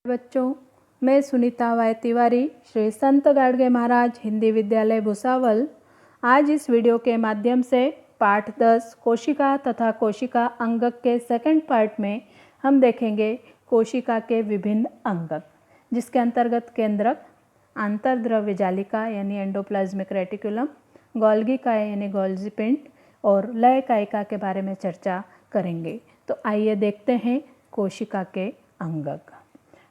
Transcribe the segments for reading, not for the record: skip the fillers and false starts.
बच्चों, मैं सुनीता वाई तिवारी श्री संत गाडगे महाराज हिंदी विद्यालय भुसावल आज इस वीडियो के माध्यम से पाठ 10 कोशिका तथा कोशिका अंगक के सेकंड पार्ट में हम देखेंगे कोशिका के विभिन्न अंगक, जिसके अंतर्गत केंद्रक, आंतरद्रव्य जालिका यानी एंडोप्लाज्मिक रेटिकुलम, गोल्गी काय यानी गोल्जी पिंड और लय कायिका के बारे में चर्चा करेंगे। तो आइए देखते हैं कोशिका के अंगक।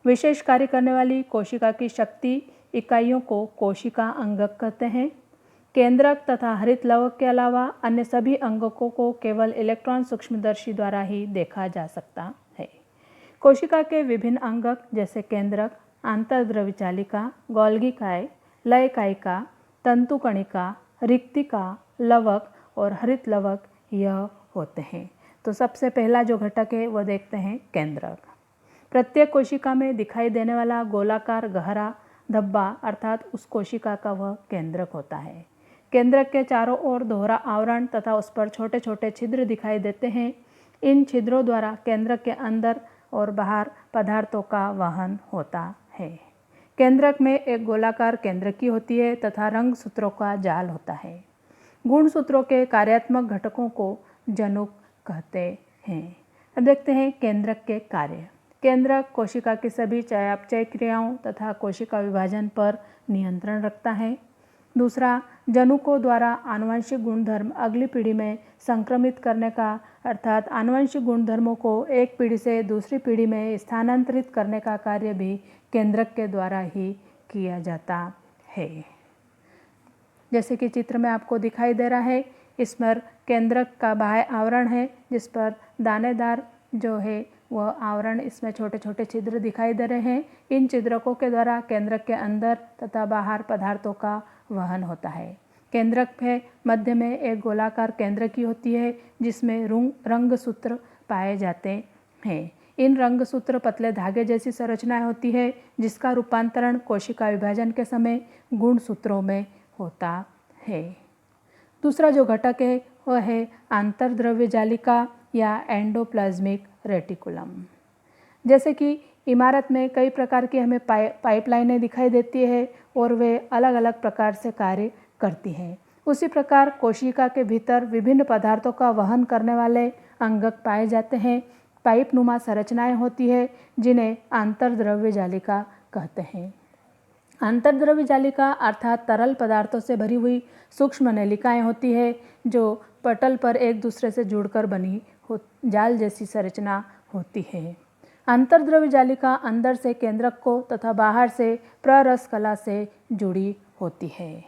विशेष कार्य करने वाली कोशिका की शक्ति इकाइयों को कोशिका अंगक कहते हैं। केंद्रक तथा हरित लवक के अलावा अन्य सभी अंगकों को केवल इलेक्ट्रॉन सूक्ष्मदर्शी द्वारा ही देखा जा सकता है। कोशिका के विभिन्न अंगक जैसे केंद्रक, आंतरद्रव्य जालिका, गोल्गी काय, लय कायिका, तंतुकणिका, रिक्तिका, लवक और हरित लवक यह होते हैं। तो सबसे पहला जो घटक है वह देखते हैं केंद्रक। प्रत्येक कोशिका में दिखाई देने वाला गोलाकार गहरा धब्बा अर्थात उस कोशिका का वह केंद्रक होता है। केंद्रक के चारों ओर दोहरा आवरण तथा उस पर छोटे छोटे छिद्र दिखाई देते हैं। इन छिद्रों द्वारा केंद्रक के अंदर और बाहर पदार्थों का वहन होता है। केंद्रक में एक गोलाकार केंद्रकी होती है तथा रंग सूत्रों का जाल होता है। गुणसूत्रों के कार्यात्मक घटकों को जनुक कहते हैं। अब देखते हैं केंद्रक के कार्य। केंद्रक कोशिका की सभी चयापचय क्रियाओं तथा कोशिका विभाजन पर नियंत्रण रखता है। दूसरा, जनुकों द्वारा आनुवंशिक गुणधर्म अगली पीढ़ी में संक्रमित करने का अर्थात आनुवंशिक गुणधर्मों को एक पीढ़ी से दूसरी पीढ़ी में स्थानांतरित करने का कार्य भी केंद्रक के द्वारा ही किया जाता है। जैसे कि चित्र में आपको दिखाई दे रहा है, इस पर केंद्रक का बाह्य आवरण है जिस पर दानेदार जो है वह आवरण, इसमें छोटे छोटे छिद्र दिखाई दे रहे हैं। इन छिद्रकों के द्वारा केंद्रक के अंदर तथा बाहर पदार्थों का वहन होता है। केंद्रक में मध्य में एक गोलाकार केंद्रकी होती है जिसमें रंग सूत्र पाए जाते हैं। इन रंग सूत्र पतले धागे जैसी संरचनाएं होती है जिसका रूपांतरण कोशिका विभाजन के समय गुण सूत्रों में होता है। दूसरा जो घटक है वह है आंतरद्रव्य जालिका या एंडोप्लाज्मिक रेटिकुलम। जैसे कि इमारत में कई प्रकार की हमें पाइपलाइनें दिखाई देती है और वे अलग अलग प्रकार से कार्य करती हैं। उसी प्रकार कोशिका के भीतर विभिन्न पदार्थों का वहन करने वाले अंगक पाए जाते हैं। पाइप नुमा संरचनाएं होती है जिन्हें आंतरद्रव्य जालिका कहते हैं। आंतरद्रव्य जालिका अर्थात तरल पदार्थों से भरी हुई सूक्ष्म नलिकाएं होती है जो पटल पर एक दूसरे से जुड़कर बनी जाल जैसी संरचना होती है। आंतरद्रव्य जालिका अंदर से केंद्रक को तथा बाहर से प्ररस कला से जुड़ी होती है।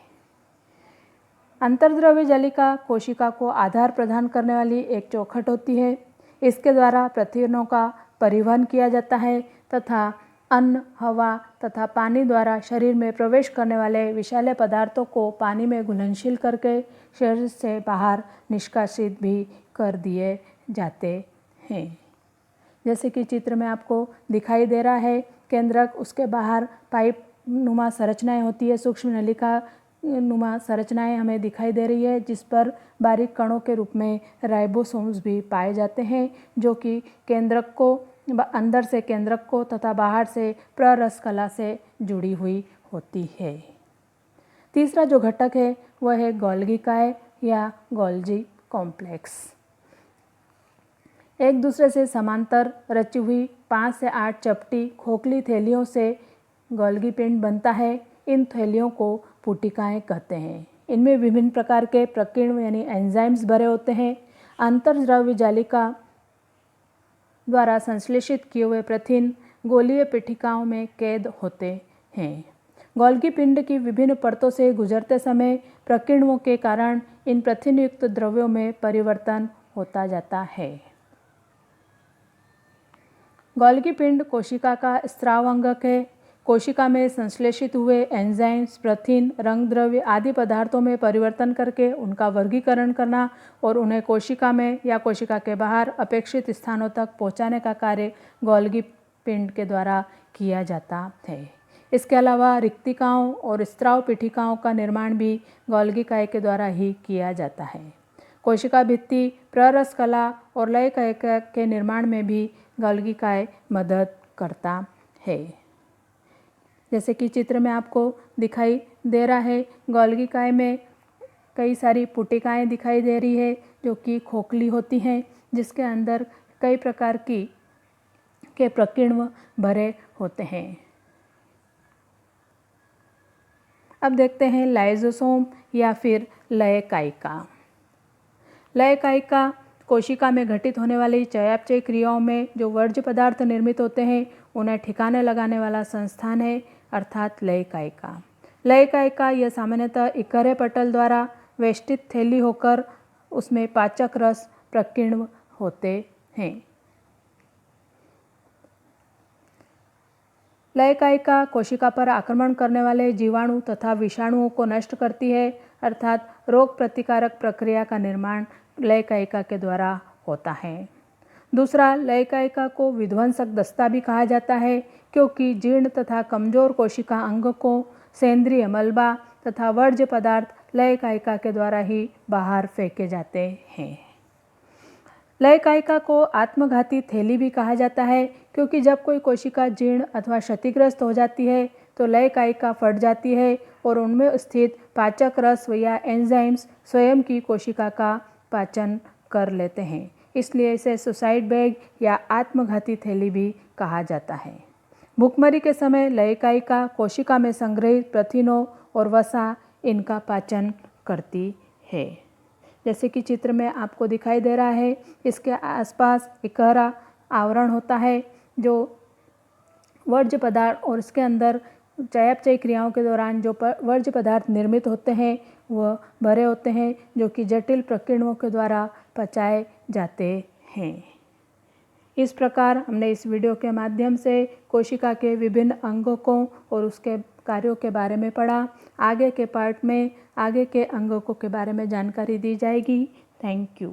आंतरद्रव्य जालिका कोशिका को आधार प्रदान करने वाली एक चौखट होती है। इसके द्वारा प्रतिरणों का परिवहन किया जाता है तथा अन्न, हवा तथा पानी द्वारा शरीर में प्रवेश करने वाले विषैले पदार्थों को पानी में घुलनशील करके शरीर से बाहर निष्कासित भी कर दिए जाते हैं। जैसे कि चित्र में आपको दिखाई दे रहा है, केंद्रक, उसके बाहर पाइप नुमा संरचनाएं होती है, सूक्ष्म नलिका नुमा संरचनाएं हमें दिखाई दे रही है जिस पर बारीक कणों के रूप में राइबोसोम्स भी पाए जाते हैं जो कि केंद्रक को अंदर से केंद्रक को तथा बाहर से प्ररस कला से जुड़ी हुई होती है। तीसरा जो घटक है वह है गोल्गी काय या गोल्जी कॉम्प्लेक्स। एक दूसरे से समांतर रची हुई 5 से 8 चपटी खोखली थैलियों से गोल्गी पिंड बनता है। इन थैलियों को पुटिकाएं कहते हैं। इनमें विभिन्न प्रकार के प्रकीर्ण यानी एंजाइम्स भरे होते हैं। आंतरद्रव्य जालिका द्वारा संश्लेषित किए हुए प्रथिन गोलीय पीठिकाओं में कैद होते हैं। गोल्गी पिंड की विभिन्न परतों से गुजरते समय प्रकीर्णों के कारण इन प्रथिन युक्त द्रव्यों में परिवर्तन होता जाता है। गोल्गी पिंड कोशिका का स्राव अंगक है। कोशिका में संश्लेषित हुए एंजाइम्स, प्रथिन, रंग द्रव्य आदि पदार्थों में परिवर्तन करके उनका वर्गीकरण करना और उन्हें कोशिका में या कोशिका के बाहर अपेक्षित स्थानों तक पहुंचाने का कार्य गोल्गी पिंड के द्वारा किया जाता है। इसके अलावा रिक्तिकाओं और स्राव पीठिकाओं का निर्माण भी गोल्गी काय के द्वारा ही किया जाता है। कोशिका भित्ति, प्ररस कला और लय कायिका के निर्माण में भी गोल्गी काय मदद करता है। जैसे कि चित्र में आपको दिखाई दे रहा है, गोल्गी काय में कई सारी पुटिकाएँ दिखाई दे रही है जो कि खोखली होती हैं, जिसके अंदर कई प्रकार के प्रकीर्णव भरे होते हैं। अब देखते हैं लाइजोसोम या फिर लय कायिका। लय कायिका कोशिका में घटित होने वाली चयापचय क्रियाओं में जो वर्ज्य पदार्थ निर्मित होते हैं उन्हें ठिकाने लगाने वाला संस्थान है, अर्थात लय कायिका। लय कायिका यह सामान्यतः इकहरे पटल द्वारा वेष्टित थैली होकर उसमें पाचक रस प्रकीर्णव होते हैं। लय कायिका कोशिका पर आक्रमण करने वाले जीवाणु तथा विषाणुओं को नष्ट करती है, अर्थात रोग प्रतिकारक प्रक्रिया का निर्माण लय कायिका के द्वारा होता है। दूसरा, लय कायिका को विध्वंसक दस्ता भी कहा जाता है, क्योंकि जीर्ण तथा कमजोर कोशिका अंग को सेंद्रीय मलबा तथा वर्ज्य पदार्थ लय कायिका के द्वारा ही बाहर फेंके जाते हैं। लय कायिका को आत्मघाती थैली भी कहा जाता है, क्योंकि जब कोई कोशिका जीर्ण अथवा क्षतिग्रस्त हो जाती है तो लय कायिका फट जाती है और उनमें स्थित पाचक रस या एंजाइम्स स्वयं की कोशिका का पाचन कर लेते हैं। इसलिए इसे सुसाइड बैग या आत्मघाती थैली भी कहा जाता है। भूखमरी के समय लय कायिका कोशिका में संग्रहित प्रथिनों और वसा इनका पाचन करती है। जैसे कि चित्र में आपको दिखाई दे रहा है, इसके आसपास इकहरा आवरण होता है जो वर्ज्य पदार्थ और इसके अंदर चयापचय क्रियाओं के दौरान जो वर्ज्य पदार्थ निर्मित होते हैं वह भरे होते हैं, जो कि जटिल प्रकीर्णों के द्वारा पचाए जाते हैं। इस प्रकार हमने इस वीडियो के माध्यम से कोशिका के विभिन्न अंगों को और उसके कार्यों के बारे में पढ़ा। आगे के पार्ट में आगे के अंगों के बारे में जानकारी दी जाएगी। Thank you.